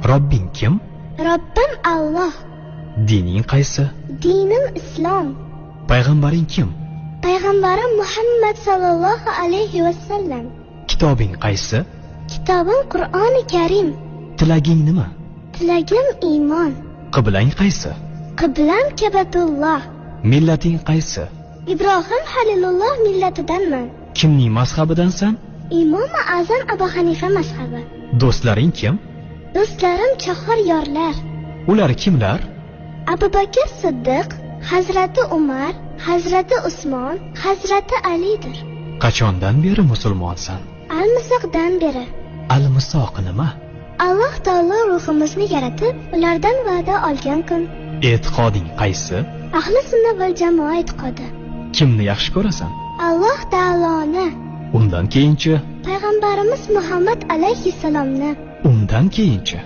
Robbing kim? Robbim Alloh. Dining qaysi? Dinim Islom. Payg'ambaring kim? Payg'ambarim Muhammad sallallohu alayhi vasallam. Kitobing qaysi? Kitobim Qur'oni Karim. Tilaging nima? Tilagim iymon. Qiblang qaysi? Qiblam Kabatulloh. Millating qaysi? Ibrohim Halilulloh millatidanman. Kimning mazhabidansan? Imom Azam Abu Hanifa mazhabi. Do'stlaring kim? Do'stlarim chahor yorlar. Ular kimlar? Abu Bakr Siddiq, Hazrati Umar, Hazrati Usmon, Hazrati Alidir. Qachondan beri musulmonsan? Al-Misoqdan beri. Al-Misoq nima? Alloh taolo ruhimizni yaratib, ulardan va'da olgan kun. E'tiqoding qaysi? Ahli sunna val jamoa e'tiqodi. Kimni yaxshi ko'rasan? Alloh taoloni. Undan keyinchi? Payg'ambarimiz Muhammad alayhissalomni. Undan keyinchi?